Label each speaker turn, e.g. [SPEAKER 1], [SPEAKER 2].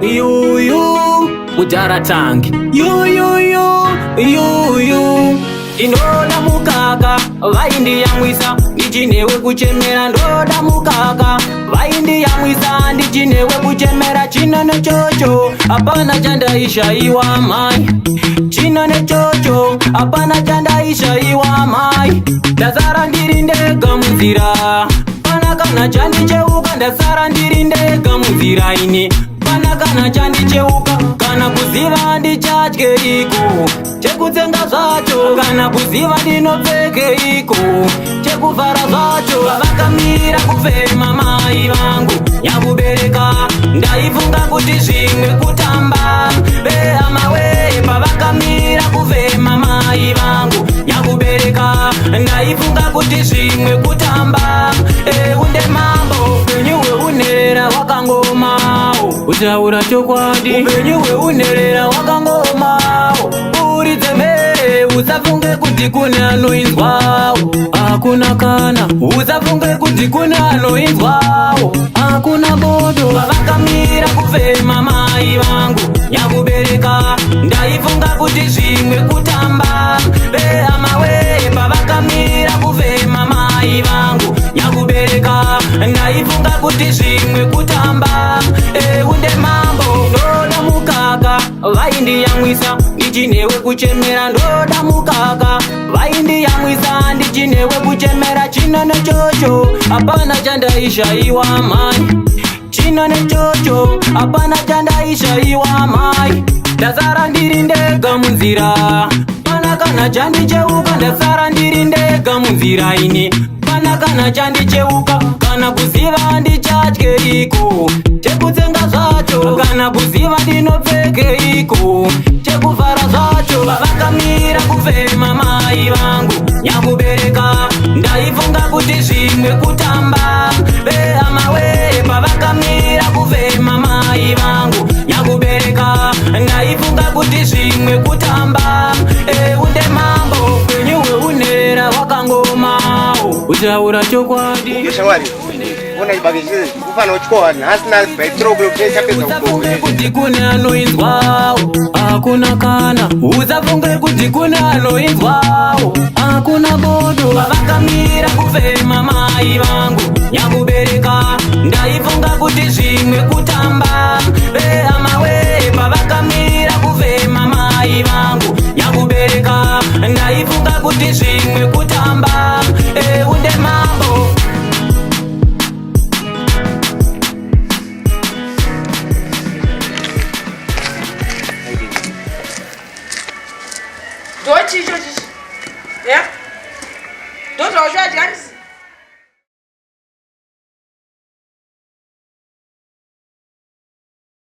[SPEAKER 1] yuyu Ujaratangi yuyu Inoda mukaka vaindi yamwisa ndichinewe kuchemera ndoda mukaka vaindi yamwisa ndichinewe kuchemera chino nechocho hapana chandaishaiwa mai chino nechocho hapana chandaishaiwa mai ndasara ndiri ndega munzira pana kana chandicheuka ndasara ndiri ndega munzira ini pana kana chandicheuka kana kuziva ndichadye iko chekutsenga zvacho kana kuziva ndinopfeke iko chekuvhara zvacho vakamira kufema mai vangu nyakubereka ndaifunga kuti zvimwe kutamba behamawe pavakamira kufema mai vangu nyakubereka ndaifunga kuti zvimwe kutamba unde mambo upenyu hweunherera hwakangomawo utaura chokwadi upenyu hweunherera hwakangomawo uridze mhere usafunge kuti kune anoinzwawo hakuna kana usafunge kuti kune anoinzwawo hakuna bodo vavakamira kufema mai vangu nyakubereka ndaifunga kuti zvimwe kutamba behamawe pavakamira kufema mai vangu nyakubereka ndaifunga kuti zvimwe kutamba unde mambo ndoda mukaka vaindi yamwisa ndichinewe kuchemera ndoda mukaka vaindi yamwisa ndichinewe kuchemera chino nechocho hapana chandaishaiwa mai chino nechocho hapana chandaishaiwa mai ndasara ndiri ndega munzira pana kana chandicheuka ndasara ndiri ndega munzira ini pana kana chandicheuka kana kuziva ndichadye iko chekutsenga zvacho kana kuziva ndinopfeke iko chekuvhara zvacho vavakamira kufema mai vangu nyakubereka ndaifunga kuti zvimwe kutamba behamawe pavakamira kufema mai vangu nyakubereka ndaifunga kuti zvimwe kutamba unde mambo upenyu hweunherera hwakangomawo utaura chokwadi usafunge kuti kune anoinzwawo hakuna kana usafunge kuti kune anoinzwawo hakuna bodo vavakamira kufema mai vangu nyakubereka ndaifunga kuti zvimwe kutamba behamawe pavakamira kufema mai vangu nyakubereka ndaifunga kuti zvimwe kutamba unde mambo
[SPEAKER 2] Dochi, ya? Dochi,